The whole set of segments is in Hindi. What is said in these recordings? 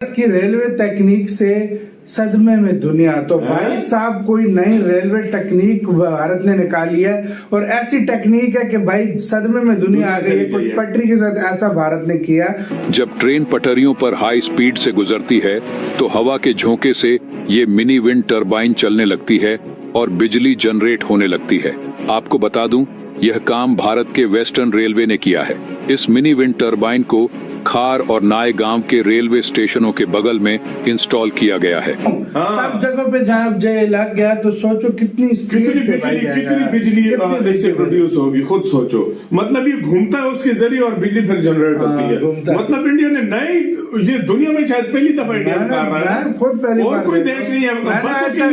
की रेलवे तकनीक से सदमे में दुनिया। तो भाई साहब कोई नई रेलवे तकनीक भारत ने निकाली है और ऐसी तकनीक है कि भाई सदमे में दुनिया आ गई है। कुछ पटरी के साथ ऐसा भारत ने किया। जब ट्रेन पटरियों पर हाई स्पीड से गुजरती है तो हवा के झोंके से ये मिनी विंड टरबाइन चलने लगती है और बिजली जनरेट होने लगती है। आपको बता दूं, यह काम भारत के वेस्टर्न रेलवे ने किया है। इस मिनी विंड टरबाइन को खार और नाय गांव के रेलवे स्टेशनों के बगल में इंस्टॉल किया गया है। सब जगह पे जहाँ जय लग गया तो सोचो कितनी बिजली इससे प्रोड्यूस होगी। खुद सोचो, मतलब ये घूमता है उसके जरिए और बिजली फिर जनरेट होती है। मतलब इंडिया ने नई, ये दुनिया में शायद पहली दफा इंडिया में कर रहा है। खुद पहली और कोई देश नहीं है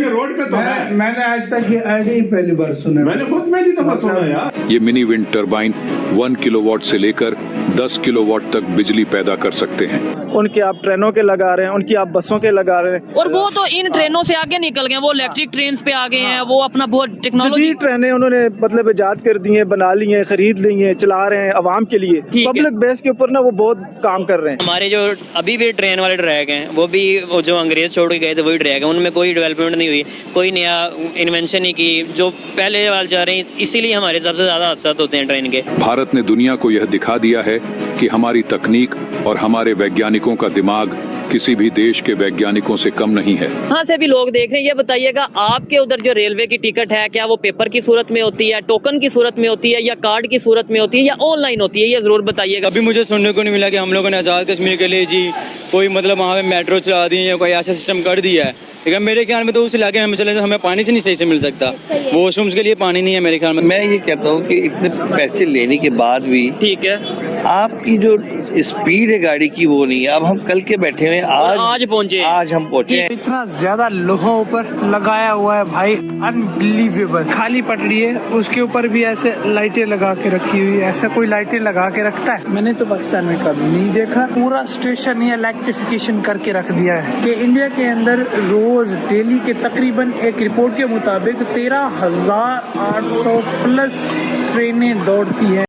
रोड पे तो है। मैंने आज तक ये आइडिया पहली बार सुना। मैंने खुद पहली दफा सुना यार। ये मिनी विंड टरबाइन 1 किलोवाट से लेकर 10 किलोवाट तक बिजली पैदा कर सकते हैं। उनके आप ट्रेनों के लगा रहे हैं, उनकी आप बसों के लगा रहे हैं, और वो तो इन ट्रेनों से आगे निकल गए। वो इलेक्ट्रिक ट्रेन पे आ गए हैं। वो अपना बहुत टेक्नोलॉजी ट्रेनें उन्होंने मतलब इजाद कर दी हैं, बना ली हैं, खरीद ली हैं, चला रहे हैं अवाम के लिए। पब्लिक बेस के ऊपर ना वो बहुत काम कर रहे हैं। हमारे जो अभी भी ट्रेन वाले ट्रैक हैं वो भी वो जो अंग्रेज छोड़ के गए थे वही ट्रैक है। उनमें कोई डेवलपमेंट नहीं हुई, कोई नया इन्वेंशन नहीं की। जो पहले वाले जा रहे हैं, इसीलिए हमारे सबसे ज्यादा हादसा होते हैं ट्रेन के। भारत ने दुनिया को यह दिखा दिया है कि हमारी तकनीक और हमारे वैज्ञानिकों का दिमाग किसी भी देश के वैज्ञानिकों से कम नहीं है। हाँ से भी लोग देख रहे हैं। ये बताइएगा, आपके उधर जो रेलवे की टिकट है, क्या वो पेपर की सूरत में होती है, टोकन की सूरत में होती है, या कार्ड की सूरत में होती है, या ऑनलाइन होती है? ये जरूर बताइएगा। अभी मुझे सुनने को नहीं मिला कि हम लोगों ने आज़ाद कश्मीर के लिए जी कोई मतलब वहाँ पे मेट्रो चला दी है या कोई ऐसा सिस्टम कर दिया है। लेकिन मेरे ख्याल में तो उस इलाके में चले तो हमें पानी से नहीं सही से मिल सकता। वॉशरूम्स के लिए पानी नहीं है मेरे ख्याल में। मैं ये कहता हूँ कि इतने पैसे लेने के बाद भी ठीक है, आपकी जो स्पीड है गाड़ी की वो नहीं है। अब हम कल के बैठे हुए आज पहुंचे, आज हम पहुंचे। इतना ज्यादा लोहों ऊपर लगाया हुआ है भाई, अनबिलीवेबल। खाली पटरी है, उसके ऊपर भी ऐसे लाइटें लगा के रखी हुई है। ऐसा कोई लाइटें लगा के रखता है? मैंने तो पाकिस्तान में कभी नहीं देखा। पूरा स्टेशन ही इलेक्ट्रिफिकेशन करके रख दिया है कि इंडिया के अंदर रोज डेली के तकरीबन एक रिपोर्ट के मुताबिक 13,800 प्लस ट्रेनें दौड़ती हैं।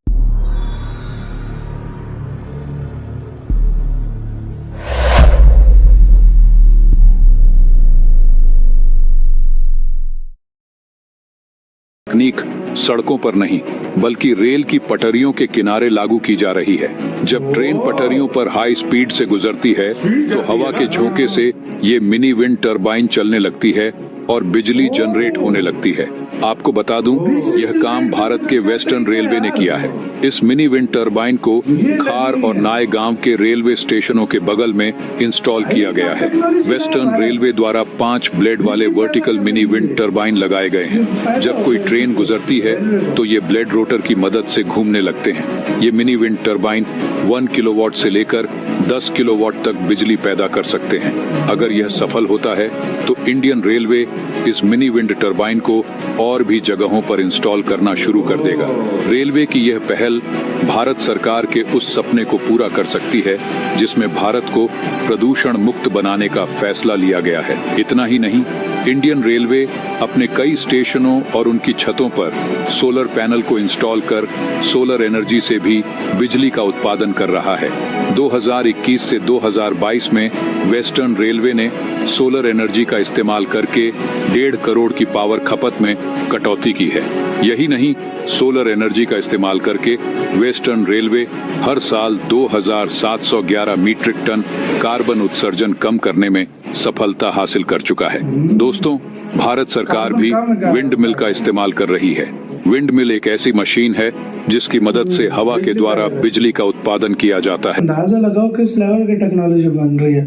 तकनीक सड़कों पर नहीं बल्कि रेल की पटरियों के किनारे लागू की जा रही है। जब ट्रेन पटरियों पर हाई स्पीड से गुजरती है तो हवा के झोंके से ये मिनी विंड टरबाइन चलने लगती है और बिजली जनरेट होने लगती है। आपको बता दूं, यह काम भारत के वेस्टर्न रेलवे ने किया है। इस मिनी विंड टरबाइन को खार और नाय गांव के रेलवे स्टेशनों के बगल में इंस्टॉल किया गया है। वेस्टर्न रेलवे द्वारा 5 ब्लेड वाले वर्टिकल मिनी विंड टरबाइन लगाए गए हैं। जब कोई ट्रेन गुजरती है तो ये ब्लेड रोटर की मदद से घूमने लगते हैं। ये मिनी विंड टरबाइन 1 किलोवाट से लेकर 10 किलोवाट तक बिजली पैदा कर सकते हैं। अगर यह सफल होता है तो इंडियन रेलवे इस मिनी विंड टरबाइन को और भी जगहों पर इंस्टॉल करना शुरू कर देगा। रेलवे की यह पहल भारत सरकार के उस सपने को पूरा कर सकती है जिसमें भारत को प्रदूषण मुक्त बनाने का फैसला लिया गया है। इतना ही नहीं, इंडियन रेलवे अपने कई स्टेशनों और उनकी छतों पर सोलर पैनल को इंस्टॉल कर सोलर एनर्जी से भी बिजली का उत्पादन कर रहा है। 2021 से 2022 में वेस्टर्न रेलवे ने सोलर एनर्जी का इस्तेमाल करके 1.5 करोड़ की पावर खपत में कटौती की है। यही नहीं, सोलर एनर्जी का इस्तेमाल करके वेस्टर्न रेलवे हर साल 2,711 मीट्रिक टन कार्बन उत्सर्जन कम करने में सफलता हासिल कर चुका है। दोस्तों, भारत सरकार भी विंड मिल का इस्तेमाल कर रही है। विंड मिल एक ऐसी मशीन है जिसकी मदद से हवा के द्वारा बिजली का उत्पादन किया जाता है। अंदाजा लगाओ किस लेवल की टेक्नोलॉजी बन रही है।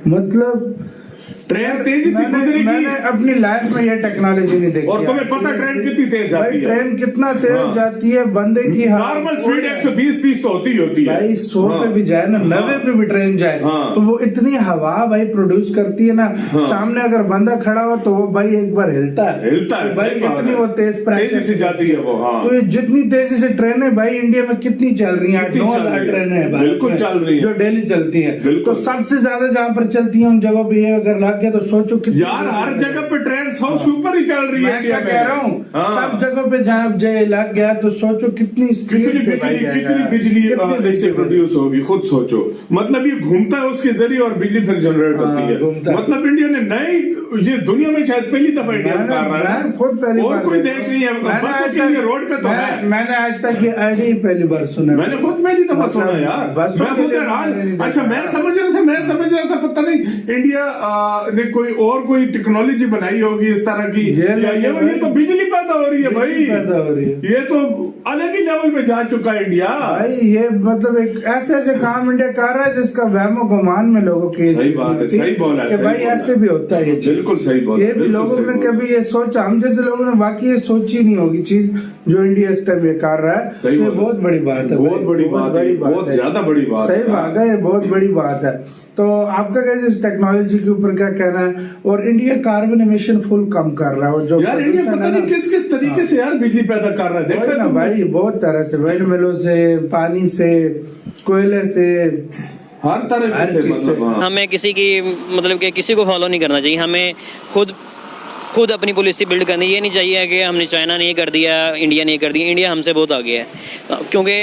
मतलब ट्रेन तेजी से गुजरेगी। मैंने अपनी लाइफ में ये टेक्नोलॉजी नहीं देखी। और तुम्हें पता ट्रेन कितनी तेज जाती है? ट्रेन कितना तेज जाती है, बंदे की नॉर्मल स्पीड 120-130 तो होती है भाई। 100 पे भी जाए ना, 90 पे भी ट्रेन जाए तो वो इतनी हवा भाई प्रोड्यूस करती है ना। सामने अगर बंदा खड़ा हो तो वो भाई एक बार हिलता है भाई, इतनी वो तेजी से जाती है वो। तो ये जितनी तेजी से ट्रेन है भाई, इंडिया में कितनी चल रही है? 9,000 ट्रेनें हैं, बिल्कुल चल रही है, जो डेली चलती है। तो सबसे ज्यादा जहाँ पर चलती है उन जगहों पे अगर लग गया तो सोचो कितनी यार हर जगह पे ट्रेन 100 से ऊपर ही चल रही है मैं इंडिया क्या में। कह रहा हूँ, हाँ। सब जगह पे जहाँ जय लग गया तो सोचो कितनी कितनी बिजली इससे प्रोड्यूस होगी, खुद सोचो। मतलब ये घूमता है उसके जरिए और बिजली फिर जनरेट होती है। घूमता है। मतलब इंडिया ने नई, ये दुनिया में शायद पहली दफा इंडिया में कर रहा है, खुद पहली और बार कोई देश नहीं है। बसों के लिए रोड पे तो है। मैंने आज तक ये आईडी पहली बार सुना। मैंने खुद पहली दफा सुना यार, बसों मैं के खुद लिए हैरान। अच्छा मैं समझ रहा था पता नहीं इंडिया ने कोई टेक्नोलॉजी बनाई होगी इस तरह की। ये तो बिजली पैदा हो रही है भाई, पैदा हो रही है। ये तो अलग ही लेवल पे जा चुका है इंडिया भाई। ये मतलब एक ऐसे काम इंडिया कर रहा है जिसका वहमो गुमान में लोगों की सही बात है, सही बोला है, कि भाई ऐसे भी होता है ये चीज। बिल्कुल सही बोला, ये भी लोगों ने कभी ये सोचा, हम जैसे लोगों ने वाकई ये सोची नहीं होगी चीज जो इंडिया इस टाइम ये कर रहा है। सही ये बहुत बड़ी बात है, बहुत बड़ी बात है, बहुत ज्यादा बड़ी बात सही बात है, ये बहुत बड़ी बात है। तो आपका क्या इस टेक्नोलॉजी के ऊपर क्या कहना है? और इंडिया कार्बन एमिशन फुल कम कर रहा है, और जो यार इंडिया पता नहीं किस किस तरीके से यार बिजली पैदा कर रहा है। देखा ना भाई, बहुत तरह से, विंड मिलों से, पानी से, कोयले से, हर तरह से। मतलब हमें किसी की मतलब कि किसी को फॉलो नहीं करना चाहिए, हमें खुद अपनी पॉलिसी बिल्ड करनी। ये नहीं चाहिए कि हमने चाइना नहीं कर दिया, इंडिया नहीं कर दिया। इंडिया हमसे बहुत आगे है, क्योंकि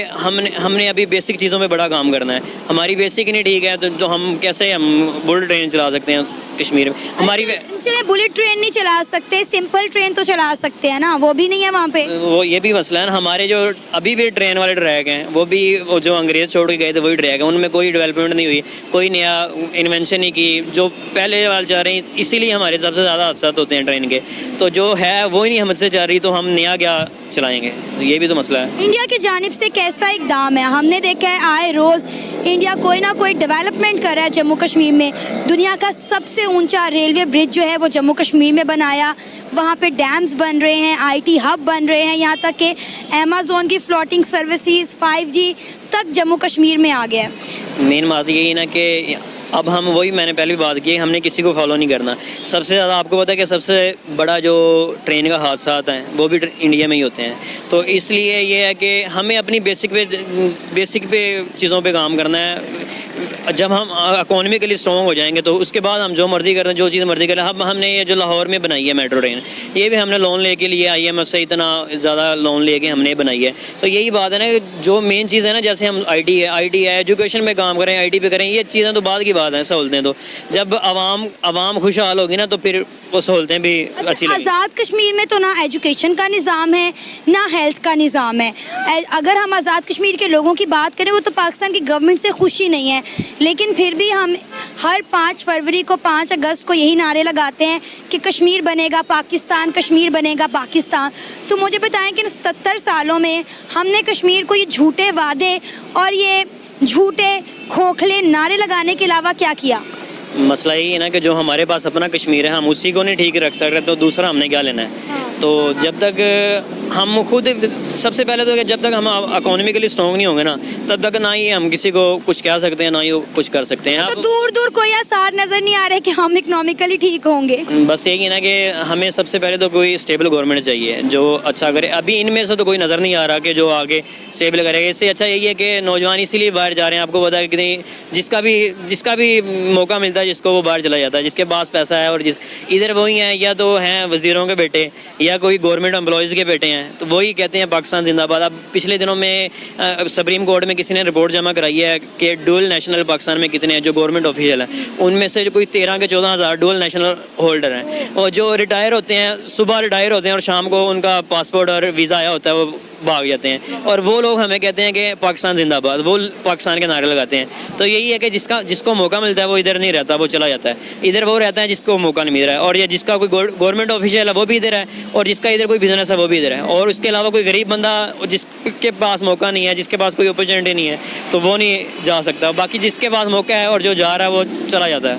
हमने अभी बेसिक चीज़ों पे बड़ा काम करना है। हमारी बेसिक नहीं ठीक है तो हम कैसे हम बुलेट ट्रेन चला सकते हैं कश्मीर में? हमारी चलिए बुलेट ट्रेन नहीं चला सकते, सिंपल ट्रेन तो चला सकते हैं ना, वो भी नहीं है वहाँ पे। वो ये भी मसला है ना, हमारे जो अभी भी ट्रेन वाले ट्रैक हैं वो भी वो जो अंग्रेज छोड़ के गए थे वही ट्रैक है, उनमें कोई डेवलपमेंट नहीं हुई, कोई नया इन्वेंशन नहीं की। जो पहले वाले जा रहे हैं, इसीलिए हमारे सबसे ज़्यादा हादसा होते हैं ट्रेन के। तो जो है वो ही नहीं हमसे जा रही, तो हम नया क्या चलाएंगे? तो ये भी तो मसला है। इंडिया की जानिब से कैसा इकदाम है? हमने देखा है आए रोज़ इंडिया कोई ना कोई डेवलपमेंट कर रहा है जम्मू कश्मीर में। दुनिया का सबसे ऊंचा रेलवे ब्रिज जो है वो जम्मू कश्मीर में बनाया, वहाँ पे डैम्स बन रहे हैं, IT हब बन रहे हैं, यहाँ तक कि अमेज़न की फ्लोटिंग सर्विसेज 5G तक जम्मू कश्मीर में आ गया है। मेन बात यही ना कि अब हम वही मैंने पहले भी बात की, हमने किसी को फॉलो नहीं करना। सबसे ज़्यादा आपको पता है कि सबसे बड़ा जो ट्रेन का हादसा आता है वो भी इंडिया में ही होते हैं। तो इसलिए ये है कि हमें अपनी बेसिक पे चीज़ों पे काम करना है। जब हम इकोनॉमिकली स्ट्रॉन्ग हो जाएंगे तो उसके बाद हम जो मर्जी करें, जो चीज़ मर्जी करें। अब हमने ये जो लाहौर में बनाई है मेट्रो ट्रेन, ये भी हमने लोन लेके लिए, IMF से इतना ज़्यादा लोन लेके हमने बनाई है। तो यही बात है ना कि जो मेन चीज़ है ना, जैसे हम IT है, एजुकेशन में काम करें, IT पे करें, ये चीज़ें तो बाद की बात है, सहूलतें तो जब आवाम खुशहाल होगी ना तो फिर वो सहूलतें भी अच्छी लगेंगी। आज़ाद कश्मीर में तो ना एजुकेशन का निज़ाम है ना हेल्थ का निज़ाम है। अगर हम आज़ाद कश्मीर के लोगों की बात करें, वो तो पाकिस्तान की गवर्नमेंट से खुशी नहीं है, लेकिन फिर भी हम हर 5 फरवरी को, 5 अगस्त को यही नारे लगाते हैं कि कश्मीर बनेगा पाकिस्तान, कश्मीर बनेगा पाकिस्तान। तो मुझे बताएं कि 77 सालों में हमने कश्मीर को ये झूठे वादे और ये झूठे खोखले नारे लगाने के अलावा क्या किया? मसला यही है ना कि जो हमारे पास अपना कश्मीर है, हम उसी को नहीं ठीक रख सकते, तो दूसरा हमने क्या लेना है? तो जब तक हम खुद, सबसे पहले तो जब तक हम इकोनॉमिकली स्ट्रॉन्ग नहीं होंगे ना, तब तक ना ही हम किसी को कुछ कह सकते हैं, ना ही कुछ कर सकते हैं। तो दूर दूर कोई आसार नजर नहीं आ रहे कि हम इकोनॉमिकली ठीक होंगे। बस यही है ना कि हमें सबसे पहले तो कोई स्टेबल गवर्नमेंट चाहिए जो अच्छा करे। अभी इनमें से तो कोई नज़र नहीं आ रहा कि जो आगे स्टेबल करेगा। इससे अच्छा यही है कि नौजवान इसीलिए बाहर जा रहे हैं। आपको पता है कि नहीं, जिसका भी मौका मिलता है जिसको, वो बाहर चला जाता है, जिसके पास पैसा है। और इधर वही हैं, या तो हैं वजीरों के बेटे या कोई गवर्नमेंट एम्प्लॉयज़ के बेटे हैं, तो वही कहते हैं पाकिस्तान जिंदाबाद। अब पिछले दिनों में सुप्रीम कोर्ट में किसी ने रिपोर्ट जमा कराई है कि डुअल नेशनल पाकिस्तान में कितने हैं जो गवर्नमेंट ऑफिशियल हैं, उनमें से कोई 13 के 14 हज़ार डुअल नेशनल होल्डर हैं। और जो रिटायर होते हैं, सुबह रिटायर होते हैं और शाम को उनका पासपोर्ट और वीज़ा आया होता है, वो भाग जाते हैं। और वो लोग हमें कहते हैं कि पाकिस्तान जिंदाबाद, वो पाकिस्तान के नारे लगाते हैं। तो यही है कि जिसको मौका मिलता है वो इधर नहीं रहता, वो चला जाता है। इधर वो रहता है जिसको मौका नहीं मिल रहा है, और ये जिसका कोई गवर्नमेंट ऑफिशियल है वो भी इधर है, और जिसका इधर कोई बिजनेस है वो भी इधर है। और उसके अलावा कोई गरीब बंदा जिसके पास मौका नहीं है, जिसके पास कोई अपॉर्चुनिटी नहीं है, तो वो नहीं जा सकता। बाकी जिसके पास मौका है और जो जा रहा है वो चला जाता है।